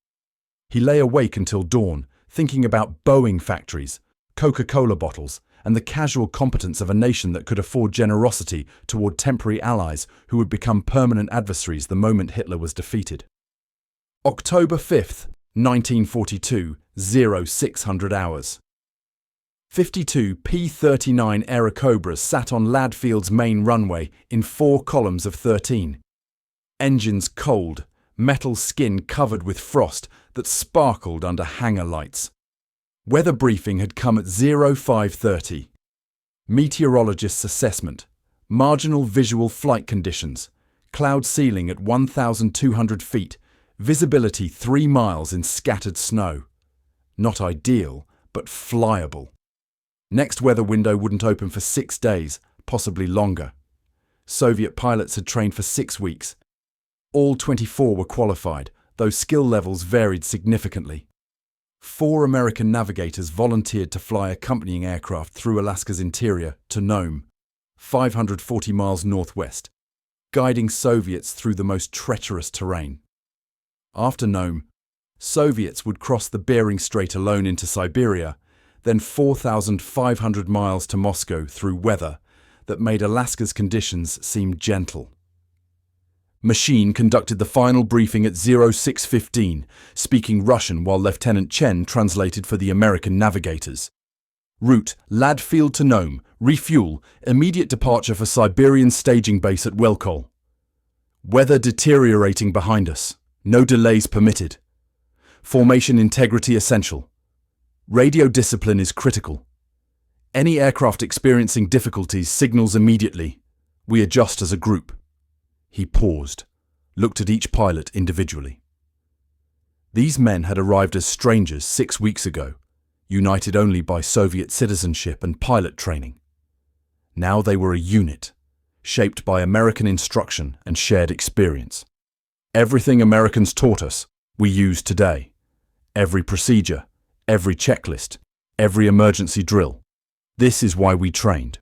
He lay awake until dawn, thinking about Boeing factories, Coca-Cola bottles, and the casual competence of a nation that could afford generosity toward temporary allies who would become permanent adversaries the moment Hitler was defeated. October 5th, 1942, 0600 hours. 52 P-39 Airacobras sat on Lad Field's main runway in 4 columns of 13. Engines cold, metal skin covered with frost that sparkled under hangar lights. Weather briefing had come at 05:30. Meteorologist's assessment, marginal visual flight conditions, cloud ceiling at 1,200 feet, visibility 3 miles in scattered snow. Not ideal, but flyable. Next weather window wouldn't open for 6 days, possibly longer. Soviet pilots had trained for 6 weeks. All 24 were qualified, though skill levels varied significantly. 4 American navigators volunteered to fly accompanying aircraft through Alaska's interior to Nome, 540 miles northwest, guiding Soviets through the most treacherous terrain. After Nome, Soviets would cross the Bering Strait alone into Siberia, then 4,500 miles to Moscow through weather that made Alaska's conditions seem gentle. Machin conducted the final briefing at 06:15, speaking Russian while Lieutenant Chen translated for the American navigators. Route, Lad-Field to Nome, refuel, immediate departure for Siberian staging base at Welkol. Weather deteriorating behind us, no delays permitted. Formation integrity essential. Radio discipline is critical. Any aircraft experiencing difficulties signals immediately. We adjust as a group. He paused, looked at each pilot individually. These men had arrived as strangers 6 weeks ago, united only by Soviet citizenship and pilot training. Now they were a unit, shaped by American instruction and shared experience. Everything Americans taught us, we use today. Every procedure, every checklist, every emergency drill. This is why we trained.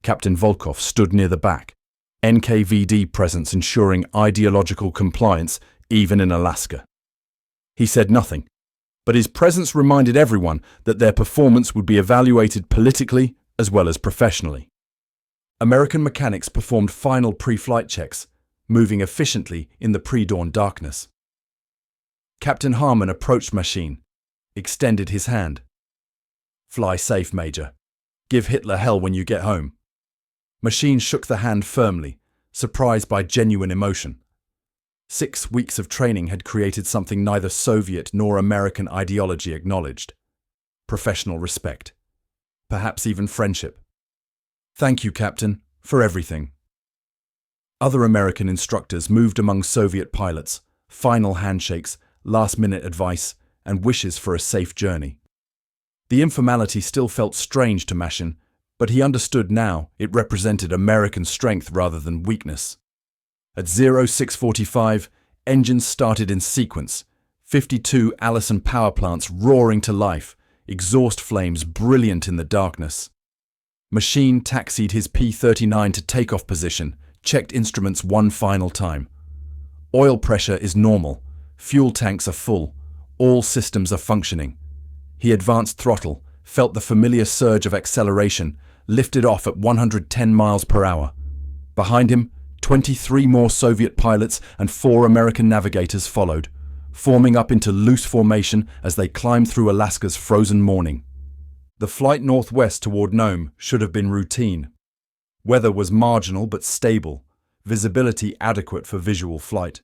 Captain Volkov stood near the back, NKVD presence ensuring ideological compliance even in Alaska. He said nothing, but his presence reminded everyone that their performance would be evaluated politically as well as professionally. American mechanics performed final pre-flight checks, moving efficiently in the pre-dawn darkness. Captain Harmon approached Machin, extended his hand. "Fly safe, Major. Give Hitler hell when you get home." Machin shook the hand firmly, surprised by genuine emotion. 6 weeks of training had created something neither Soviet nor American ideology acknowledged. Professional respect. Perhaps even friendship. "Thank you, Captain, for everything." Other American instructors moved among Soviet pilots, final handshakes, last-minute advice, and wishes for a safe journey. The informality still felt strange to Machin, but he understood now it represented American strength rather than weakness. At 06:45, engines started in sequence, 52 Alaskan power plants roaring to life, exhaust flames brilliant in the darkness. Machin taxied his P-39 to takeoff position, checked instruments one final time. Oil pressure is normal, fuel tanks are full, all systems are functioning. He advanced throttle, felt the familiar surge of acceleration, lifted off at 110 miles per hour. Behind him, 23 more Soviet pilots and 4 American navigators followed, forming up into loose formation as they climbed through Alaska's frozen morning. The flight northwest toward Nome should have been routine. Weather was marginal but stable, visibility adequate for visual flight.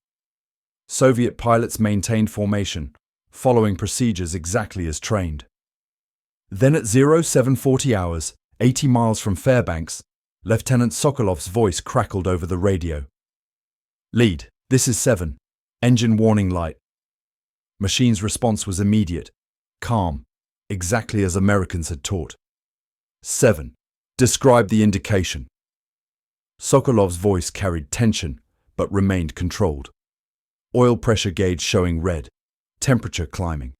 Soviet pilots maintained formation, following procedures exactly as trained. Then at 0740 hours, 80 miles from Fairbanks, Lieutenant Sokolov's voice crackled over the radio. "Lead, this is 7. Engine warning light." Machin's response was immediate, calm, exactly as Americans had taught. 7. Describe the indication. Sokolov's voice carried tension, but remained controlled. Oil pressure gauge showing red, temperature climbing.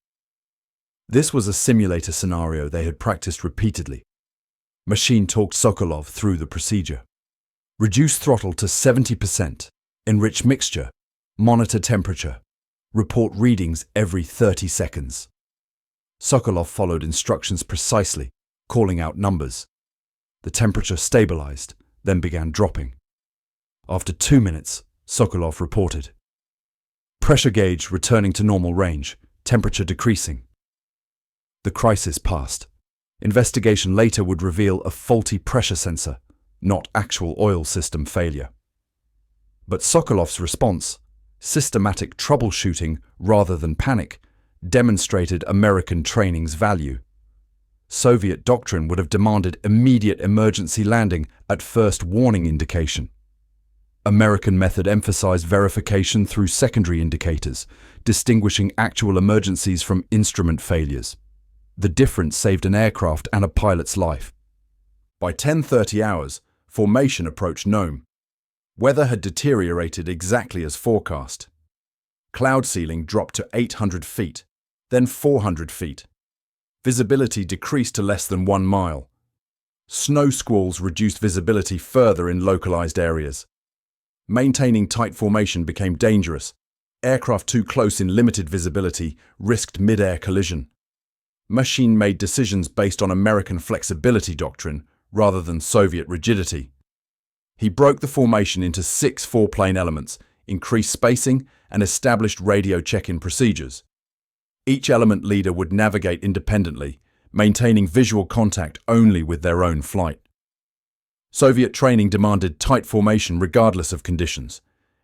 This was a simulator scenario they had practiced repeatedly. Machin talked Sokolov through the procedure. Reduce throttle to 70%, enrich mixture, monitor temperature, report readings every 30 seconds. Sokolov followed instructions precisely, calling out numbers. The temperature stabilized, then began dropping. After 2 minutes, Sokolov reported. Pressure gauge returning to normal range, temperature decreasing. The crisis passed. Investigation later would reveal a faulty pressure sensor, not actual oil system failure. But Sokolov's response, Systematic troubleshooting, rather than panic, demonstrated American training's value. Soviet doctrine would have demanded immediate emergency landing at first warning indication. American method emphasized verification through secondary indicators, distinguishing actual emergencies from instrument failures. The difference saved an aircraft and a pilot's life. By 10:30 hours, formation approached Nome. Weather had deteriorated exactly as forecast. Cloud ceiling dropped to 800 feet, then 400 feet. Visibility decreased to less than 1 mile. Snow squalls reduced visibility further in localized areas. Maintaining tight formation became dangerous. Aircraft too close in limited visibility risked mid-air collision. Machin made decisions based on American flexibility doctrine rather than Soviet rigidity. He broke the formation into 6 four-plane elements, increased spacing, and established radio check-in procedures. Each element leader would navigate independently, maintaining visual contact only with their own flight. Soviet training demanded tight formation regardless of conditions,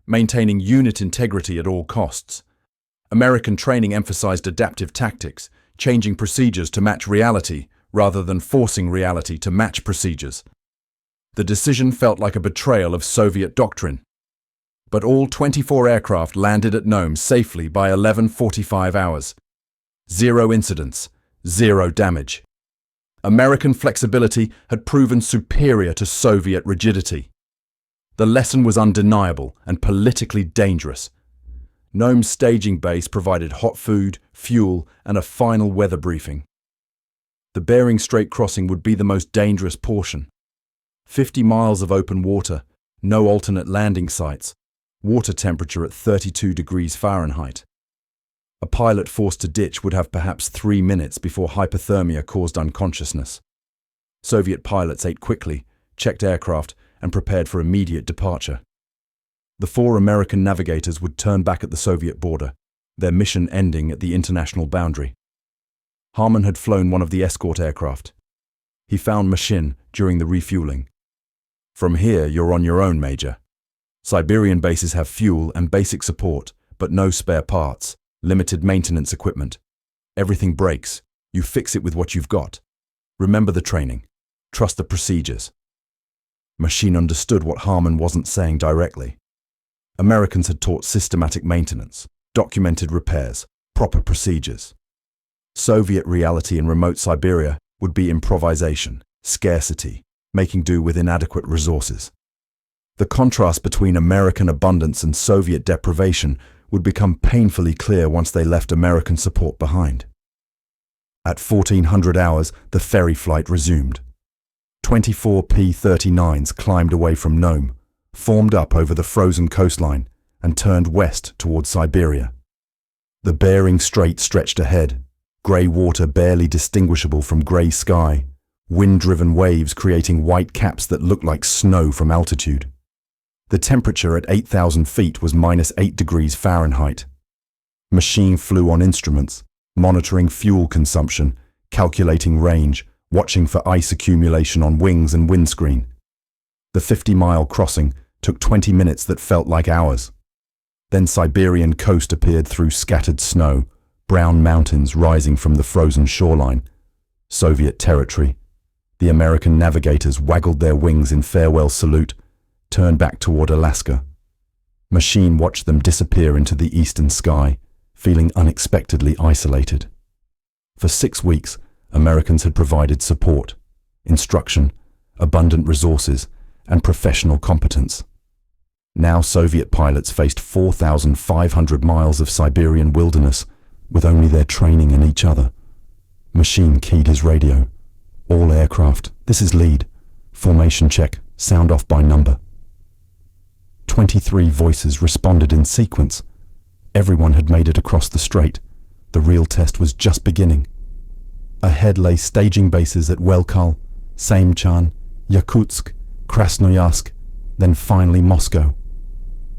maintaining unit integrity at all costs. American training emphasized adaptive tactics, changing procedures to match reality rather than forcing reality to match procedures. The decision felt like a betrayal of Soviet doctrine. But all 24 aircraft landed at Nome safely by 11:45 hours. 0 incidents, 0 damage. American flexibility had proven superior to Soviet rigidity. The lesson was undeniable and politically dangerous. Nome's staging base provided hot food, fuel, and a final weather briefing. The Bering Strait crossing would be the most dangerous portion. 50 miles of open water, no alternate landing sites, water temperature at 32 degrees Fahrenheit. A pilot forced to ditch would have perhaps 3 minutes before hypothermia caused unconsciousness. Soviet pilots ate quickly, checked aircraft, and prepared for immediate departure. The 4 American navigators would turn back at the Soviet border, their mission ending at the international boundary. Harmon had flown one of the escort aircraft. He found Machin during the refueling. "From here, you're on your own, Major. Siberian bases have fuel and basic support, but no spare parts, limited maintenance equipment. Everything breaks. You fix it with what you've got. Remember the training. Trust the procedures." Machin understood what Harmon wasn't saying directly. Americans had taught systematic maintenance, documented repairs, proper procedures. Soviet reality in remote Siberia would be improvisation, scarcity, making do with inadequate resources. The contrast between American abundance and Soviet deprivation would become painfully clear once they left American support behind. At 1400 hours, the ferry flight resumed. 24 P-39s climbed away from Nome, formed up over the frozen coastline, and turned west towards Siberia. The Bering Strait stretched ahead, grey water barely distinguishable from grey sky, wind-driven waves creating white caps that looked like snow from altitude. The temperature at 8,000 feet was -8 degrees Fahrenheit. Machin flew on instruments, monitoring fuel consumption, calculating range, watching for ice accumulation on wings and windscreen. The 50-mile crossing took 20 minutes that felt like hours. Then Siberian coast appeared through scattered snow, brown mountains rising from the frozen shoreline. Soviet territory. The American navigators waggled their wings in farewell salute, turned back toward Alaska. Machin watched them disappear into the eastern sky, feeling unexpectedly isolated. For 6 weeks, Americans had provided support, instruction, abundant resources, and professional competence. Now Soviet pilots faced 4,500 miles of Siberian wilderness with only their training and each other. Machin keyed his radio. "All aircraft, this is lead. Formation check, sound off by number." 23 voices responded in sequence. Everyone had made it across the strait. The real test was just beginning. Ahead lay staging bases at Welkal, Saimchan, Yakutsk, Krasnoyarsk, then finally Moscow.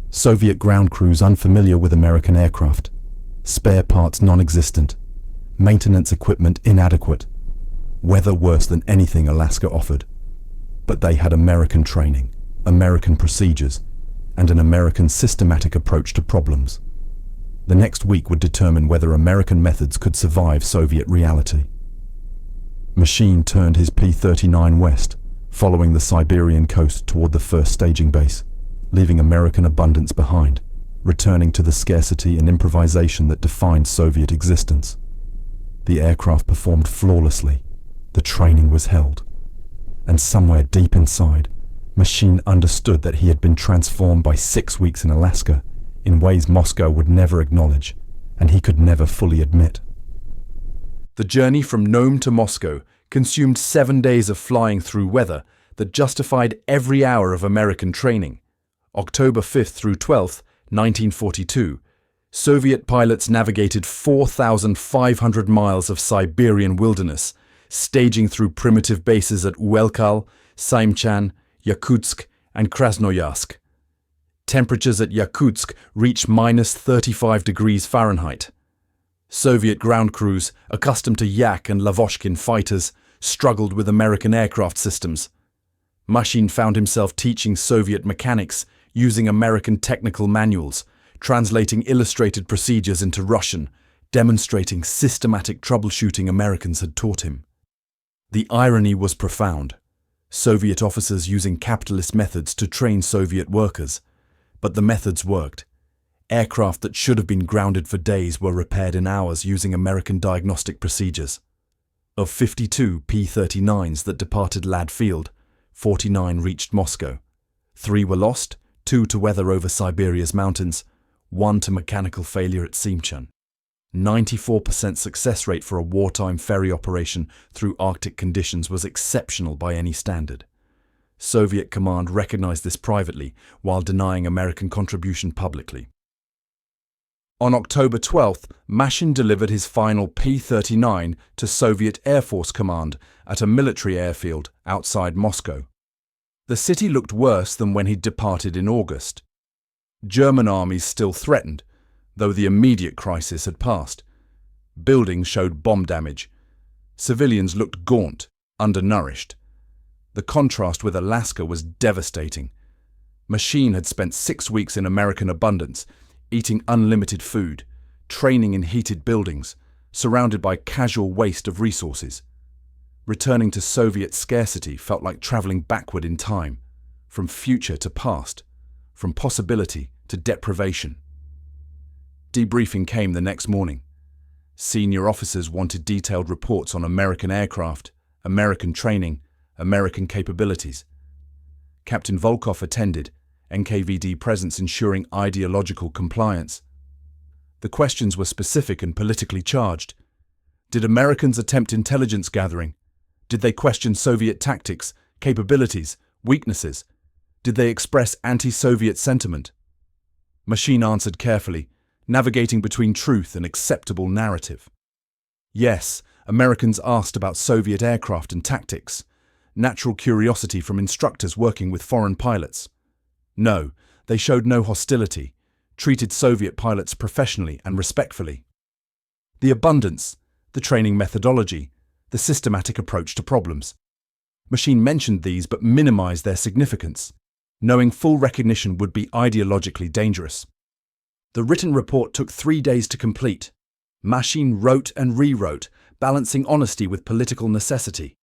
Soviet ground crews unfamiliar with American aircraft. Spare parts non-existent. Maintenance equipment inadequate. Weather worse than anything Alaska offered. But they had American training, American procedures, and an American systematic approach to problems. The next week would determine whether American methods could survive Soviet reality. Machin turned his P-39 west, following the Siberian coast toward the first staging base, leaving American abundance behind, returning to the scarcity and improvisation that defined Soviet existence. The aircraft performed flawlessly, the training was held, and somewhere deep inside, Machin understood that he had been transformed by 6 weeks in Alaska in ways Moscow would never acknowledge, and he could never fully admit. The journey from Nome to Moscow consumed 7 days of flying through weather that justified every hour of American training. October 5th through 12th, 1942, Soviet pilots navigated 4,500 miles of Siberian wilderness, staging through primitive bases at Uelkal, Saimchan, Yakutsk, and Krasnoyarsk. Temperatures at Yakutsk reached -35 degrees Fahrenheit. Soviet ground crews, accustomed to Yak and Lavochkin fighters, struggled with American aircraft systems. Machin found himself teaching Soviet mechanics using American technical manuals, translating illustrated procedures into Russian, demonstrating systematic troubleshooting Americans had taught him. The irony was profound. Soviet officers using capitalist methods to train Soviet workers. But the methods worked. Aircraft that should have been grounded for days were repaired in hours using American diagnostic procedures. Of 52 P-39s that departed Lad Field, 49 reached Moscow. 3 were lost, 2 to weather over Siberia's mountains, 1 to mechanical failure at Simchan. 94% success rate for a wartime ferry operation through Arctic conditions was exceptional by any standard. Soviet command recognized this privately while denying American contribution publicly. On October 12th, Machin delivered his final P-39 to Soviet Air Force Command at a military airfield outside Moscow. The city looked worse than when he departed in August. German armies still threatened, though the immediate crisis had passed. Buildings showed bomb damage. Civilians looked gaunt, undernourished. The contrast with Alaska was devastating. Machin had spent 6 weeks in American abundance, eating unlimited food, training in heated buildings, surrounded by casual waste of resources. Returning to Soviet scarcity felt like traveling backward in time, from future to past, from possibility to deprivation. Debriefing came the next morning. Senior officers wanted detailed reports on American aircraft, American training, American capabilities. Captain Volkov attended, NKVD presence ensuring ideological compliance. The questions were specific and politically charged. Did Americans attempt intelligence gathering? Did they question Soviet tactics, capabilities, weaknesses? Did they express anti-Soviet sentiment? Machin answered carefully, navigating between truth and acceptable narrative. Yes, Americans asked about Soviet aircraft and tactics, natural curiosity from instructors working with foreign pilots. No, they showed no hostility, treated Soviet pilots professionally and respectfully. The abundance, the training methodology, the systematic approach to problems. Machin mentioned these but minimized their significance, knowing full recognition would be ideologically dangerous. The written report took 3 days to complete. Machin wrote and rewrote, balancing honesty with political necessity.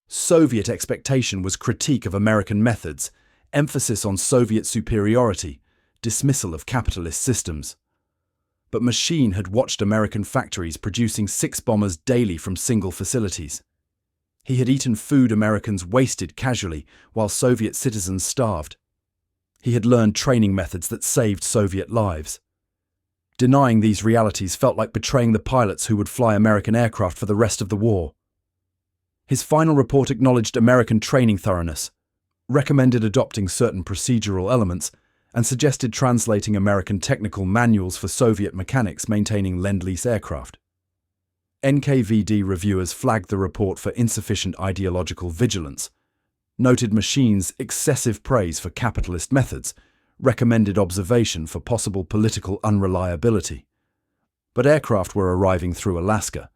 Soviet expectation was critique of American methods, emphasis on Soviet superiority, dismissal of capitalist systems. But Machin had watched American factories producing 6 bombers daily from single facilities. He had eaten food Americans wasted casually while Soviet citizens starved. He had learned training methods that saved Soviet lives. Denying these realities felt like betraying the pilots who would fly American aircraft for the rest of the war. His final report acknowledged American training thoroughness, recommended adopting certain procedural elements, and suggested translating American technical manuals for Soviet mechanics maintaining Lend-Lease aircraft. NKVD reviewers flagged the report for insufficient ideological vigilance, noted Machin's excessive praise for capitalist methods, recommended observation for possible political unreliability. But aircraft were arriving through Alaska,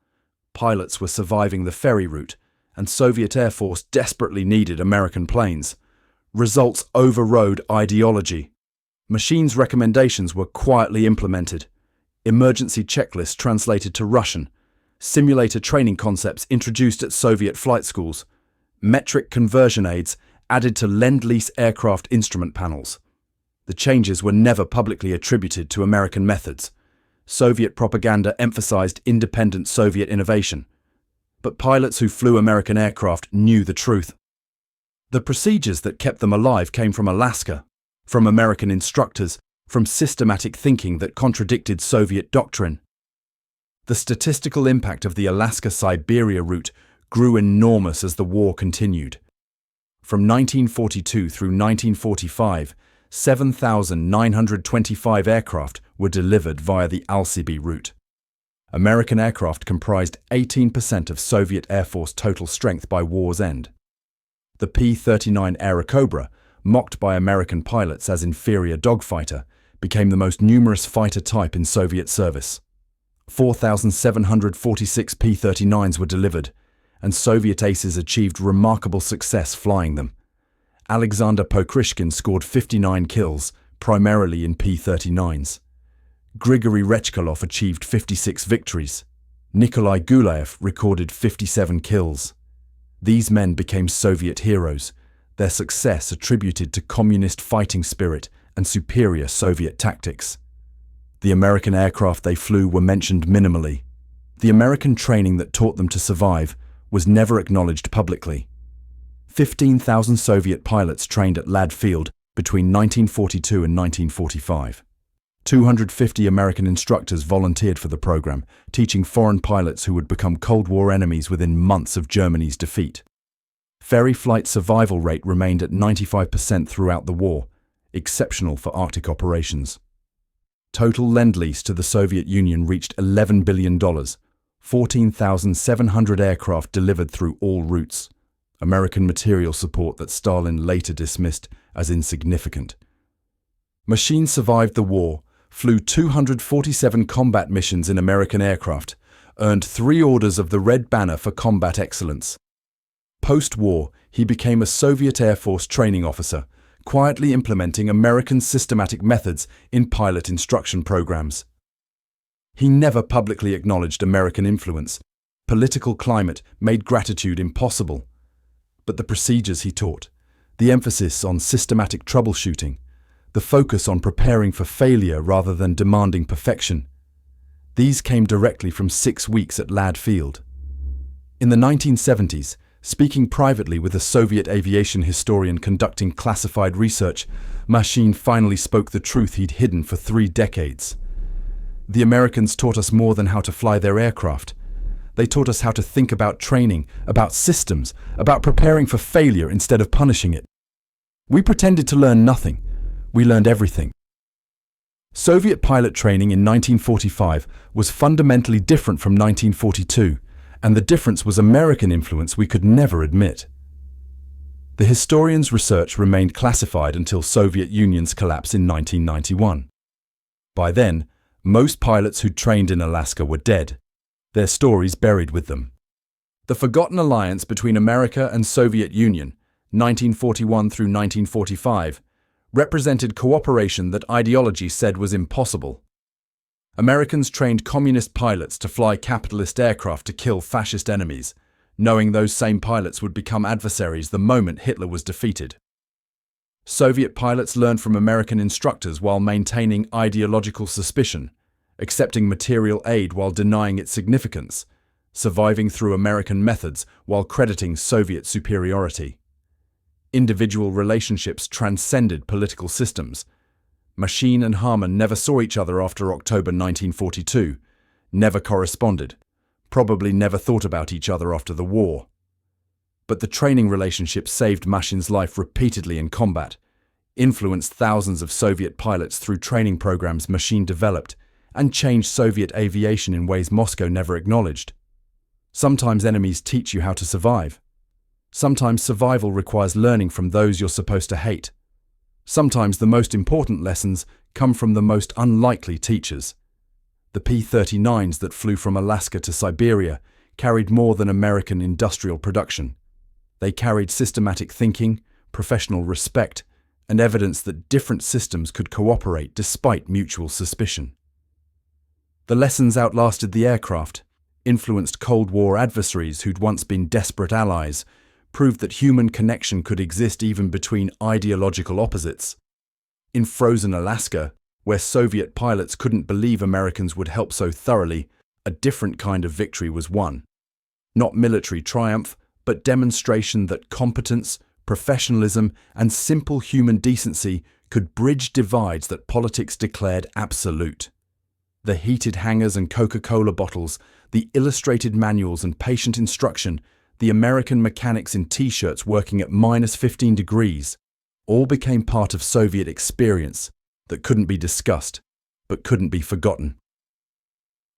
pilots were surviving the ferry route, and Soviet Air Force desperately needed American planes. Results overrode ideology. Machin's recommendations were quietly implemented. Emergency checklists translated to Russian, simulator training concepts introduced at Soviet flight schools, metric conversion aids added to Lend-Lease aircraft instrument panels. The changes were never publicly attributed to American methods. Soviet propaganda emphasized independent Soviet innovation. But pilots who flew American aircraft knew the truth. The procedures that kept them alive came from Alaska, from American instructors, from systematic thinking that contradicted Soviet doctrine. The statistical impact of the Alaska-Siberia route grew enormous as the war continued. From 1942 through 1945, 7,925 aircraft were delivered via the Alsibi route. American aircraft comprised 18% of Soviet Air Force total strength by war's end. The P-39 Airacobra, mocked by American pilots as inferior dogfighter, became the most numerous fighter type in Soviet service. 4,746 P-39s were delivered, and Soviet aces achieved remarkable success flying them. Alexander Pokrishkin scored 59 kills, primarily in P-39s. Grigory Rechkolov achieved 56 victories. Nikolai Gulaev recorded 57 kills. These men became Soviet heroes, their success attributed to communist fighting spirit and superior Soviet tactics. The American aircraft they flew were mentioned minimally. The American training that taught them to survive was never acknowledged publicly. 15,000 Soviet pilots trained at Lad Field between 1942 and 1945. 250 American instructors volunteered for the program, teaching foreign pilots who would become Cold War enemies within months of Germany's defeat. Ferry flight survival rate remained at 95% throughout the war, exceptional for Arctic operations. Total Lend-Lease to the Soviet Union reached $11 billion, 14,700 aircraft delivered through all routes. American material support that Stalin later dismissed as insignificant. Machin survived the war, flew 247 combat missions in American aircraft, earned 3 orders of the Red Banner for combat excellence. Post-war, he became a Soviet Air Force training officer, quietly implementing American systematic methods in pilot instruction programs. He never publicly acknowledged American influence. Political climate made gratitude impossible. But the procedures he taught, the emphasis on systematic troubleshooting, the focus on preparing for failure rather than demanding perfection, these came directly from 6 weeks at Lad Field. In the 1970s, speaking privately with a Soviet aviation historian conducting classified research, Machin finally spoke the truth he'd hidden for 3 decades. The Americans taught us more than how to fly their aircraft. They taught us how to think about training, about systems, about preparing for failure instead of punishing it. We pretended to learn nothing. We learned everything. Soviet pilot training in 1945 was fundamentally different from 1942, and the difference was American influence we could never admit. The historian's research remained classified until Soviet Union's collapse in 1991. By then, most pilots who'd trained in Alaska were dead, their stories buried with them. The forgotten alliance between America and Soviet Union, 1941 through 1945, represented cooperation that ideology said was impossible. Americans trained communist pilots to fly capitalist aircraft to kill fascist enemies, knowing those same pilots would become adversaries the moment Hitler was defeated. Soviet pilots learned from American instructors while maintaining ideological suspicion, accepting material aid while denying its significance, surviving through American methods while crediting Soviet superiority. Individual relationships transcended political systems. Machin and Harman never saw each other after October 1942, never corresponded, probably never thought about each other after the war. But the training relationship saved Machin's life repeatedly in combat, influenced thousands of Soviet pilots through training programs Machin developed, and changed Soviet aviation in ways Moscow never acknowledged. Sometimes enemies teach you how to survive. Sometimes survival requires learning from those you're supposed to hate. Sometimes the most important lessons come from the most unlikely teachers. The P-39s that flew from Alaska to Siberia carried more than American industrial production. They carried systematic thinking, professional respect, and evidence that different systems could cooperate despite mutual suspicion. The lessons outlasted the aircraft, influenced Cold War adversaries who'd once been desperate allies, proved that human connection could exist even between ideological opposites. In frozen Alaska, where Soviet pilots couldn't believe Americans would help so thoroughly, a different kind of victory was won. Not military triumph, but demonstration that competence, professionalism, and simple human decency could bridge divides that politics declared absolute. The heated hangars and Coca-Cola bottles, the illustrated manuals and patient instruction, the American mechanics in T-shirts working at -15 degrees, all became part of Soviet experience that couldn't be discussed, but couldn't be forgotten.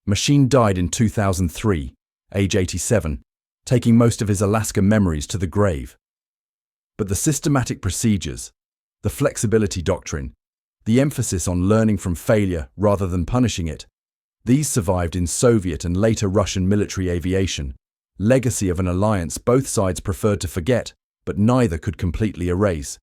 Machin died in 2003, age 87, taking most of his Alaska memories to the grave. But the systematic procedures, the flexibility doctrine, the emphasis on learning from failure rather than punishing it, these survived in Soviet and later Russian military aviation, legacy of an alliance both sides preferred to forget, but neither could completely erase.